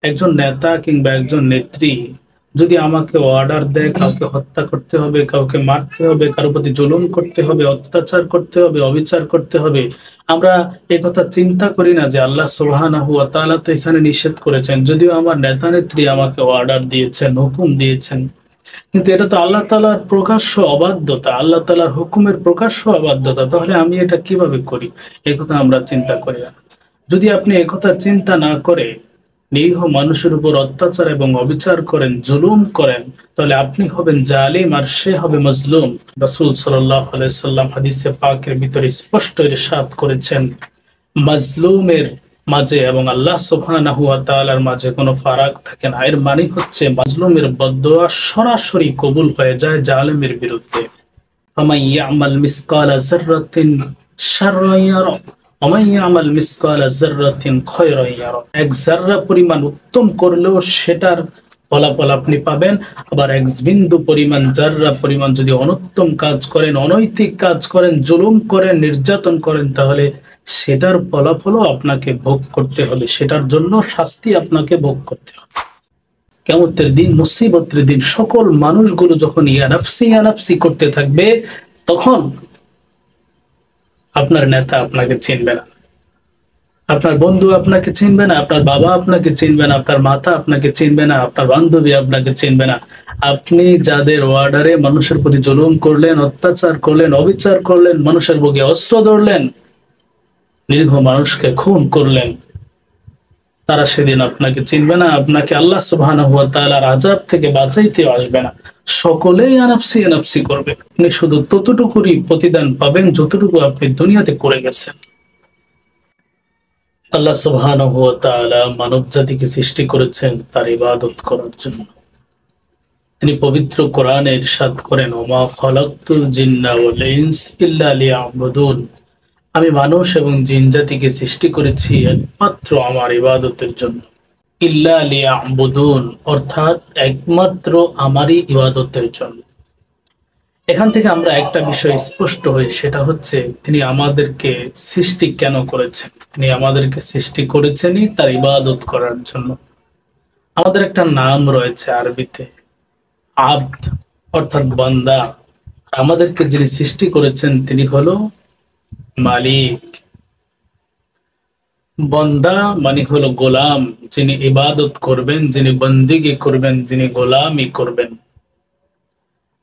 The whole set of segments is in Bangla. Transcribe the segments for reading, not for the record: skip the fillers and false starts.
একজন নেতা কিংবা একজন নেত্রী যদি আমাকে অর্ডার দেয় কাউকে হত্যা করতে হবে, কাউকে মারতে হবে, কারো প্রতি জুলুম করতে হবে, অত্যাচার করতে হবে, অবিচার করতে হবে, আমরা একথা চিন্তা করি না যে আল্লাহ সুবহানাহু ওয়া তাআলা তো এখানে নিষেধ করেছেন। যদিও আমার নেতা নেত্রী আমাকে অর্ডার দিয়েছেন, হুকুম দিয়েছেন, কিন্তু এটা তো আল্লাহ তাআলার প্রকাশ্য অবাধ্যতা, আল্লাহ তাআলার হুকুমের প্রকাশ্য অবাধ্যতা। তাহলে আমি এটা কিভাবে করি? একথা আমরা চিন্তা করি না। যদি আপনি একথা চিন্তা না করে নিরীহ মানুষের উপর অত্যাচার এবং অবিচার করেন, জুলুম করেন, তাহলে আপনি হবেন জালিম আর সে হবে মজলুম। রাসূল সাল্লাল্লাহু আলাইহি সাল্লাম হাদিসে পাকের ভিতরে স্পষ্ট ইরশাদ করেছেন, মাজলুমের মাঝে এবং আল্লাহ সুবহানাহু ওয়া তাআলার মাঝে কোনো ফারাক থাকে না। এর মানে হচ্ছে মাজলুমের বদদোয়া সরাসরি কবুল হয়ে যায় জালিমের বিরুদ্ধে। ফামান ইয়ামাল মিসকালা যাররাতিন শাররান ইয়ারা ওয়া মান ইয়ামাল মিসকালা যাররাতিন খায়রান ইয়ারা। এক যাররা পরিমাণ উত্তম করলেও সেটার ফলাফল আপনি পাবেন, আবার এক বিন্দু পরিমাণ যাররা পরিমাণ যদি অনুত্তম কাজ করেন, অনৈতিক কাজ করেন, জুলুম করেন, নির্যাতন করেন, তাহলে সেটার ফলাফলও আপনাকে ভোগ করতে হবে, সেটার জন্য শাস্তি আপনাকে ভোগ করতে হবে। কিয়ামতের দিন, মুসিবতের দিন সকল মানুষগুলো যখন ইয়া নাফসি করতে থাকবে, তখন আপনার নেতা আপনাকে চিনবে না, আপনার বন্ধু আপনাকে চিনবে না, আপনার বাবা আপনাকে চিনবে না, আপনার মাতা আপনাকে চিনবে না, আপনার বান্ধবী আপনাকে চিনবে না। আপনি যাদের অর্ডারে মানুষের প্রতি জুলুম করলেন, অত্যাচার করলেন, অবিচার করলেন, মানুষের বুকে অস্ত্র ধরলেন, নিরীহ মানুষকে খুন করলেন, তারা সেদিন আপনাকে চিনবে না, আপনাকে আল্লাহ সুবহানাহু ওয়া তাআলার আযাব থেকে বাঁচাইতেও আসবে না। সকলেই আনাফসি করবে। আপনি শুধু ততটুকুই প্রতিদান পাবেন যতটুকু আপনি দুনিয়াতে করে গেছেন। আল্লাহ সুবহানাহু ওয়া তাআলা মানব জাতিকে সৃষ্টি করেছেন তার ইবাদত করার জন্য। তিনি পবিত্র কোরআনে ইরশাদ করেন, ওমা খালাকতুল জিন্না ওয়াল ইনস ইল্লা লিয়াবুদুন। আমি মানুষ এবং জিন জাতিকে সৃষ্টি করেছি একমাত্র আমার ইবাদতের জন্য। ইল্লা লিয়াবুদুন অর্থাৎ একমাত্র আমারই ইবাদতের জন্য। এখান থেকে আমরা একটা বিষয় স্পষ্ট হই, সেটা হচ্ছে তিনি আমাদেরকে সৃষ্টি কেন করেছেন? তিনি আমাদেরকে সৃষ্টি করেছেনই তার ইবাদত করার জন্য। আমাদের একটা নাম রয়েছে আরবিতে, আব্দ অর্থাৎ বান্দা। আমাদেরকে যিনি সৃষ্টি করেছেন তিনি হলো মালিক। বান্দা মানে হলো গোলাম, যিনি ইবাদত করবেন, যিনি বন্দিগি করবেন, যিনি গোলামি করবেন।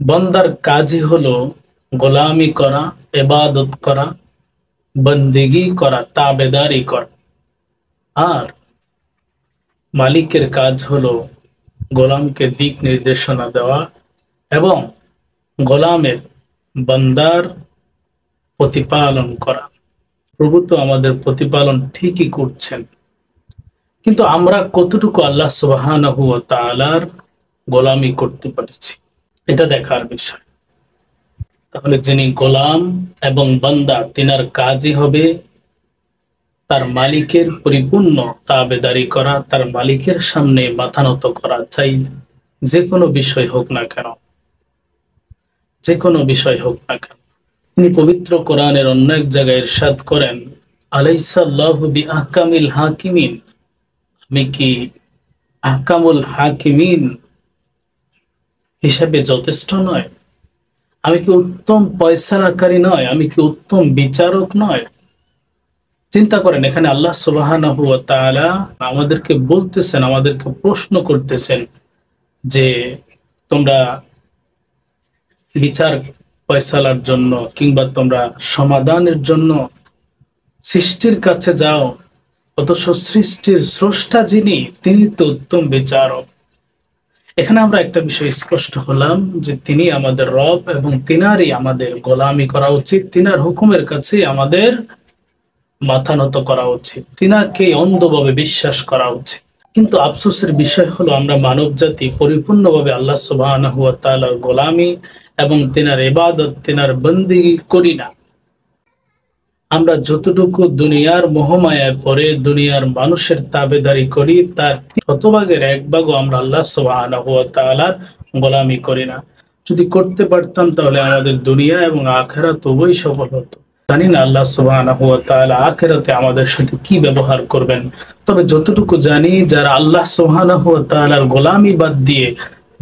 বান্দার কাজই হলো গোলামি করা, ইবাদত করা, বন্দিগি করা, তাবেদারি করা। আর মালিকের কাজ হলো গোলামকে দিক নির্দেশনা দেওয়া এবং গোলামের, বান্দার প্রতিপালন করা। প্রভু তো আমাদের প্রতিপালন ঠিকই করছেন, কিন্তু আমরা কতটুকু আল্লাহ সুবহানাহু ওয়া তাআলার গোলামি করতে পারছি এটা দেখার বিষয়। তাহলে যিনি গোলাম এবং বান্দা, তিনার কাজই হবে তার মালিকের পরিপূর্ণ তাবেদারি করা, তার মালিকের সামনে মাথা নত করা, চাই যে কোনো বিষয় হোক না কেন, যে কোনো বিষয় হোক না কেন। তিনি পবিত্র কোরআনের অন্য এক জায়গায় ইরশাদ করেন, আলাইসা আল্লাহু বিআহকামিল হাকিমিন। আমি কি আহকামুল হাকিমিন হিসাবে যথেষ্ট নয়? আমি কি উত্তম ফয়সালাকারী নয়? আমি কি উত্তম বিচারক নয়? চিন্তা করেন, এখানে আল্লাহ সুবহানাহু ওয়া তাআলা আমাদেরকে বলতেছেন, আমাদেরকে প্রশ্ন করতেছেন যে তোমরা বিচার ফয়সালার জন্য কিংবা তোমরা সমাধানের জন্য সৃষ্টির কাছে যাও, অথচ সৃষ্টির স্রষ্টা যিনি, তিনি তো উত্তম বিচারক। এখানে আমরা একটা বিষয় স্পষ্ট হলাম যে তিনি আমাদের রব এবং তিনারই আমাদের গোলামি করা উচিত, তিনার হুকুমের কাছে আমাদের মাথা নত করা উচিত, তিনাকে অন্ধভাবে বিশ্বাস করা উচিত। কিন্তু আফসোসের বিষয় হলো আমরা মানব জাতি পরিপূর্ণভাবে আল্লাহ সুবহানাহু ওয়া তাআলার গোলামি এবং তিনার ইবাদত, তিনার বন্দেগী করি না। আমরা যতটুকু দুনিয়ার মোহমায়ায় পড়ে দুনিয়ার মানুষের তাবেদারি করি, তার শতভাগের এক ভাগও আমরা আল্লাহ সুবহানাহু ওয়া তাআলার গোলামি করি না। যদি করতে পারতাম তাহলে আমাদের দুনিয়া এবং আখিরাত উভয়ই সফল হতো। জানি না আল্লাহ সুবহানাহু ওয়া তাআলা আখিরাতে আমাদের সাথে কি ব্যবহার করবেন। তবে যতটুকু জানি, যারা আল্লাহ সুবহানাহু ওয়া তাআলার গোলামি বাদ দিয়ে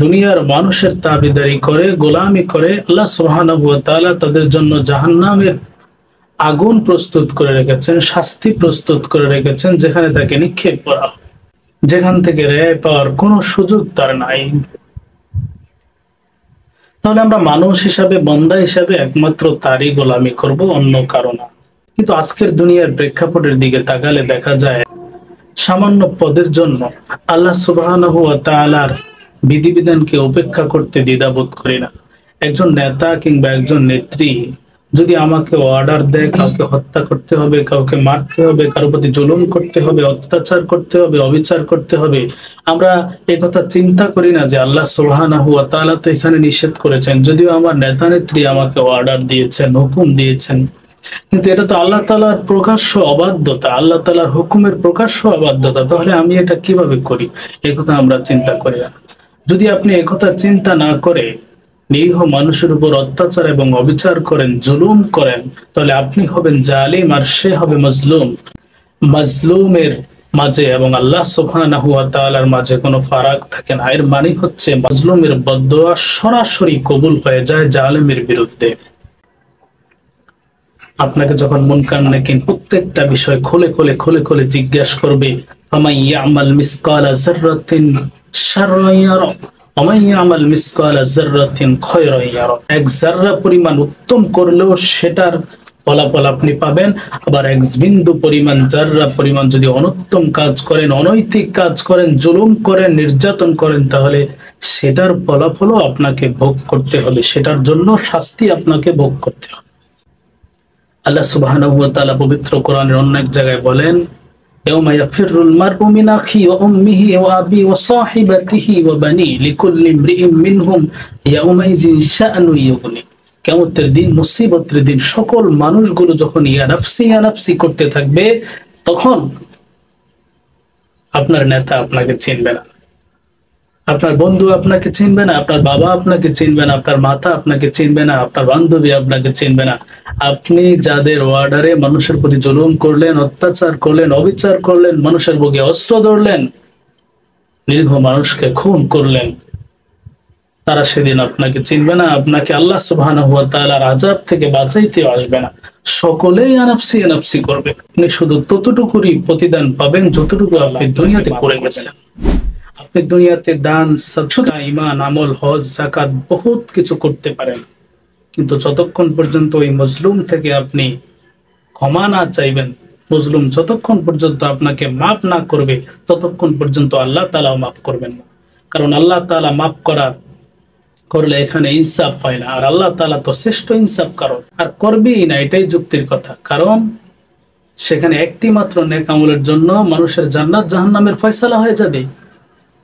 দুনিয়ার মানুষের তাবেদারি করে, গোলামি করে, আল্লাহ সুবহানাহু ওয়া তাআলা তাদের জন্য জাহান্নামের আগুন প্রস্তুত করে রেখেছেন, শাস্তি প্রস্তুত করে রেখেছেন, যেখানে তাকে নিক্ষেপ করা, যেখান থেকে রেহাই পাওয়ার কোনো সুযোগ তার নাই। তাহলে আমরা মানুষ হিসাবে, বান্দা হিসাবে একমাত্র তারই গোলামি করব, অন্য কারো না। কিন্তু আজকের দুনিয়ার প্রেক্ষাপটের দিকে তাকালে দেখা যায় সামান্য পদের জন্য আল্লাহ সুবহানাহু ওয়া তাআলার বিধিবিধানকে উপেক্ষা করতে দ্বিধাবোধ করি না। একজন নেতা কিংবা একজন নেত্রী যদি আমাকে অর্ডার দেয় কাউকে হত্যা করতে হবে, কাউকে মারতে হবে, কারোর প্রতি জুলুম করতে হবে, অত্যাচার করতে হবে, অবিচার করতে হবে, আমরা একথা চিন্তা করি না যে আল্লাহ সুবহানাহু ওয়া তাআলা তো এখানে নিষেধ করেছেন, যদিও আমার নেতা নেত্রী আমাকে অর্ডার দিয়েছেন, হুকুম দিয়েছেন, কিন্তু এটা তো আল্লাহ তাআলার প্রকাশ্য অবাধ্যতা, আল্লাহ তাআলার হুকুমের প্রকাশ্য অবাধ্যতা। তাহলে আমি এটা কিভাবে করি? একথা আমরা চিন্তা করি না। যদি আপনি একথা চিন্তা না করে নিরীহ মানুষের উপর অত্যাচার এবং অবিচার করেন, জুলুম করেন, তাহলে আপনি হবেন জালিম আর সে হবে মজলুম। মাজলুমের মাঝে এবং আল্লাহ সুবহানাহু ওয়া তাআলার মাঝে কোনো ফারাক থাকে না। এর মানে হচ্ছে মাজলুমের বদদোয়া সরাসরি কবুল হয়ে যায় জালিমের বিরুদ্ধে। আপনাকে যখন মুনকার নাকির প্রত্যেকটা বিষয় খুলে খুলে খুলে খুলে জিজ্ঞাসা করবে, ফামান ইয়ামাল মিসকালা যাররাতিন শাররান ইয়ারা ওয়া মান ইয়ামাল মিসকালা যাররাতিন খায়রান ইয়ারা। এক যাররা পরিমাণ উত্তম করলেও সেটার ফলাফল আপনি পাবেন, আবার এক বিন্দু পরিমাণ, যাররা পরিমাণ যদি অনুত্তম কাজ করেন, অনৈতিক কাজ করেন, জুলুম করেন, নির্যাতন করেন, তাহলে সেটার ফলাফলও আপনাকে ভোগ করতে হবে, সেটার জন্য শাস্তি আপনাকে ভোগ করতে হবে। আল্লাহ সুবহানাহু ওয়া তাআলা পবিত্র কোরআনের অন্য এক জায়গায় বলেন, ইয়াউমা ইয়াফিরুল মারউ মিন আখি ওয়া উম্মিহি ওয়া আবি ওয়া সাহিবাতিহি ওয়া বানি লিকুল্লি ইমরিইম মিনহুম ইয়াউমাইযিন শাআনু ইউগনি। কিয়ামতের দিন, মুসিবতের দিন, সকল মানুষগুলো যখন ইয়া নাফসি করতে থাকবে, তখন আপনার নেতা আপনাকে চিনবে না, আপনার বন্ধু আপনাকে চিনবে না, আপনার বাবা আপনাকে চিনবে না, আপনার মাতা আপনাকে চিনবে না, আপনার বান্ধবী আপনাকে চিনবে না। আপনি যাদের অর্ডারে মানুষের প্রতি জুলুম করলেন, অত্যাচার করলেন, অবিচার করলেন, মানুষের বুকে অস্ত্র ধরলেন, নিরীহ মানুষকে খুন করলেন, তারা সেদিন আপনাকে চিনবে না, আপনাকে আল্লাহ সুবহানাহু ওয়া তাআলার আযাব থেকে বাঁচাইতেও আসবে না। সকলেই আনাফসি করবে। আপনি শুধু ততটুকুই প্রতিদান পাবেন যতটুকু আপনি দুনিয়াতে করে গেছেন। আপনি দুনিয়াতে দান, সাদকা, ঈমান, আমল, হজ, যাকাত বহুত কিছু করতে পারেন, কিন্তু যতক্ষণ পর্যন্ত ওই মজলুম থেকে আপনি ক্ষমা না চাইবেন, মজলুম যতক্ষণ পর্যন্ত আপনাকে মাফ না করবে, ততক্ষণ পর্যন্ত আল্লাহ তাআলাও মাফ করবেন না। কারণ আল্লাহ তাআলা মাফ করলে এখানে ইনসাফ হয় না, আর আল্লাহ তাআলা তো শ্রেষ্ঠ ইনসাফ কারণ, আর করবেই না, এটাই যুক্তির কথা। কারণ সেখানে একটি মাত্র নেক আমলের জন্য মানুষের জান্নাত জাহান্নামের ফয়সালা হয়ে যাবে।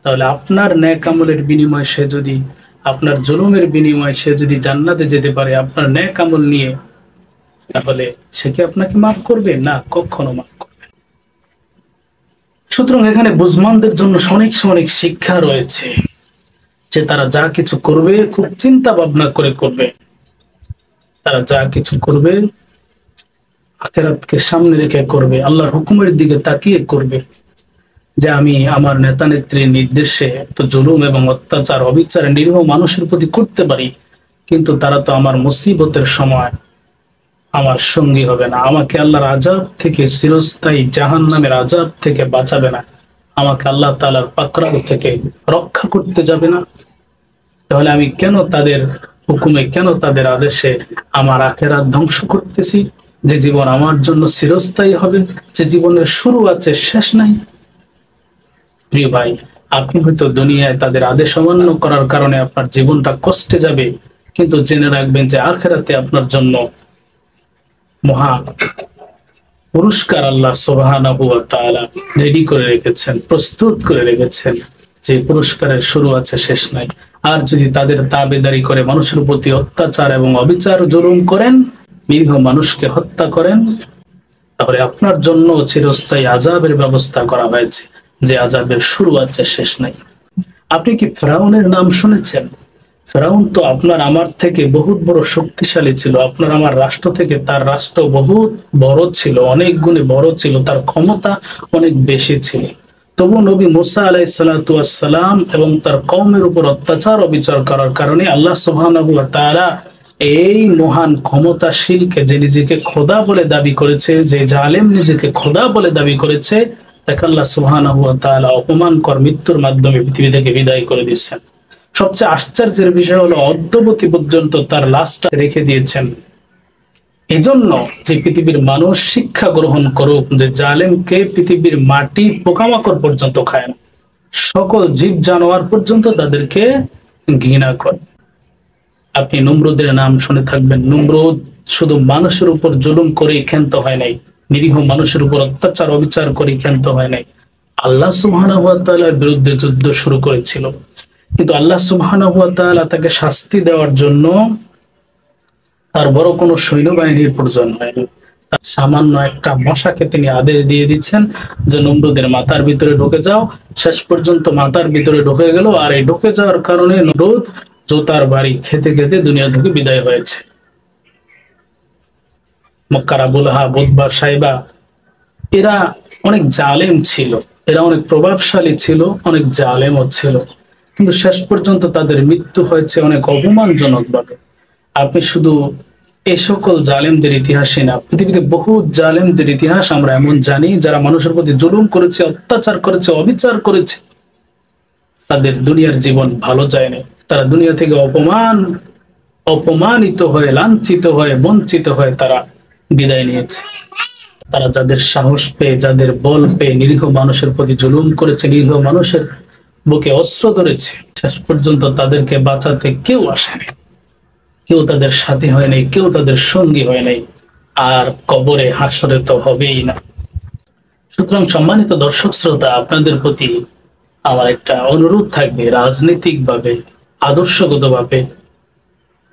তাহলে আপনার নেক আমলের বিনিময়ে সে যদি, আপনার জুলুমের বিনিময়ে সে যদি জান্নাতে যেতে পারে আপনার নেক আমল নিয়ে, তাহলে সে কি আপনাকে মাফ করবে? না, কখনো মাফ করবে না। সুতরাং এখানে বুঝমানদের জন্য অনেক শিক্ষা রয়েছে, যে তারা যা কিছু করবে খুব চিন্তা ভাবনা করে করবে, তারা যা কিছু করবে আখিরাতকে সামনে রেখে করবে, আল্লাহর হুকুমের দিকে তাকিয়ে করবে। যে আমি আমার নেতা নেত্রীর নির্দেশে তো জুলুম এবং অত্যাচার, অবিচার নিরীহ মানুষের প্রতি করতে পারি, কিন্তু তারা তো আমার মুসিবতের সময় আমার সঙ্গী হবে না, আমাকে আল্লাহর আযাব থেকে, চিরস্থায়ী জাহান্নামের আযাব থেকে বাঁচাবে না, আমাকে আল্লাহ তাআলার পাকড়াও থেকে রক্ষা করতে যাবে না। তাহলে আমি কেন তাদের হুকুমে, কেন তাদের আদেশে আমার আখিরাত ধ্বংস করতেছি? যে জীবন আমার জন্য চিরস্থায়ী হবে, যে জীবনের শুরু আছে শেষ নাই। প্রিয় ভাই, আপনি হয়তো দুনিয়ায় তাদের আদেশ অমান্য করার কারণে আপনার জীবনটা কষ্টে যাবে, কিন্তু জেনে রাখবেন যে আখিরাতে আপনার জন্য মহা পুরস্কার আল্লাহ সুবহানাহু ওয়া তাআলা রেডি করে রেখেছেন, প্রস্তুত করে রেখেছেন, যে পুরস্কারের শুরু আছে শেষ নাই। আর যদি তাদের তাবেদারি করে মানুষের প্রতি অত্যাচার এবং অবিচার, জুলুম করেন, নিরীহ মানুষকে হত্যা করেন, তাহলে আপনার জন্য চিরস্থায়ী আযাবের ব্যবস্থা করা হয়েছে, যে আযাবের শুরু আছে শেষ নাই। আপনি কি ফিরআউনের নাম শুনেছেন? ফেরাউন তো আপনার আমার থেকে বহুত বড় শক্তিশালী ছিল, আপনার আমার রাষ্ট্র থেকে তার রাষ্ট্র বহুত বড় ছিল, অনেক গুণে বড় ছিল, তার ক্ষমতা অনেক বেশি ছিল। তবু নবী মুসা আলাইহিস সালাতু ওয়াস সালাম এবং তার কওমের উপর অত্যাচার অবিচার করার কারণে আল্লাহ সুবহানাহু ওয়া তাআলা এই মহান ক্ষমতাশীলকে, যে নিজেকে খোদা বলে দাবি করেছে, যে জালেম নিজেকে খোদা বলে দাবি করেছে, তাকে আল্লাহ সুবহানাহু ওয়া তাআলা অপমানকর মৃত্যুর মাধ্যমে পৃথিবী থেকে বিদায় করে দিচ্ছেন। সবচেয়ে আশ্চর্যের বিষয় হলো অদ্যবধি পর্যন্ত তার লাশটা রেখে দিয়েছেন, এজন্য যে পৃথিবীর মানুষ শিক্ষা গ্রহণ করুক যে জালেমকে পৃথিবীর মাটি পোকামাকড় পর্যন্ত খায় না, সকল জীব জানোয়ার পর্যন্ত তাদেরকে ঘৃণা করে। আপনি নমরুদের নাম শুনে থাকবেন। নমরুদ শুধু মানুষের উপর জুলুম করে ক্ষান্ত হয় নাই, নিরীহ মানুষের উপর অত্যাচার অবিচার করে ক্ষান্ত হয় নাই, আল্লাহ সুবহানাহু ওয়া তাআলার বিরুদ্ধে যুদ্ধ শুরু করেছিল। কিন্তু আল্লাহ সুবহানাহু ওয়া তাআলা তাকে শাস্তি দেওয়ার জন্য তার বড় কোনো সৈন্যবাহিনীর প্রয়োজন হয়নি। তার সামান্য একটা মশাকে তিনি আদেশ দিয়ে দিচ্ছেন যে নমরুদের মাথার ভিতরে ঢুকে যাও। শেষ পর্যন্ত মাথার ভিতরে ঢুকে গেল, আর এই ঢুকে যাওয়ার কারণে নমরুদ জোতার বাড়ি খেতে খেতে দুনিয়া থেকে বিদায় হয়েছে। মক্কার আবু লাহাব, উতবা, সাইবা এরা অনেক জালেম ছিল, এরা অনেক প্রভাবশালী ছিল, অনেক জালেমও ছিল, কিন্তু শেষ পর্যন্ত তাদের মৃত্যু হয়েছে অনেক অপমানজনক ভাবে। আপনি শুধু এ সকল জালেমদের ইতিহাসে না, পৃথিবীতে বহু জালেমদের ইতিহাস আমরা এমন জানি যারা মানুষের প্রতি জুলুম করেছে, অত্যাচার করেছে, অবিচার করেছে, তাদের দুনিয়ার জীবন ভালো যায় না। তারা দুনিয়া থেকে অপমানিত হয়ে, লাঞ্ছিত হয়ে, বঞ্চিত হয়ে তারা বিদায় নিয়েছে। তারা যাদের সাহস পেয়ে, যাদের বল পেয়ে নিরীহ মানুষের প্রতি জুলুম করেছে, নিরীহ মানুষের বুকে অস্ত্র ধরেছে, শেষ পর্যন্ত তাদেরকে বাঁচাতে কেউ আসেনি, কেউ তাদের সাথী হয় নাই, কেউ তাদের সঙ্গী হয় নাই, আর কবরে হাসরে তো হবেই না। সুতরাং সম্মানিত দর্শক শ্রোতা, আপনাদের প্রতি আমার একটা অনুরোধ থাকবে, রাজনৈতিকভাবে, আদর্শগতভাবে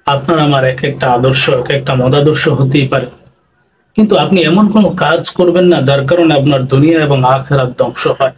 আপনার আমার এক একটা আদর্শ, এক একটা মতাদর্শ হতেই পারে, কিন্তু আপনি এমন কোনো কাজ করবেন না যার কারণে আপনার দুনিয়া এবং আখিরাত ধ্বংস হয়।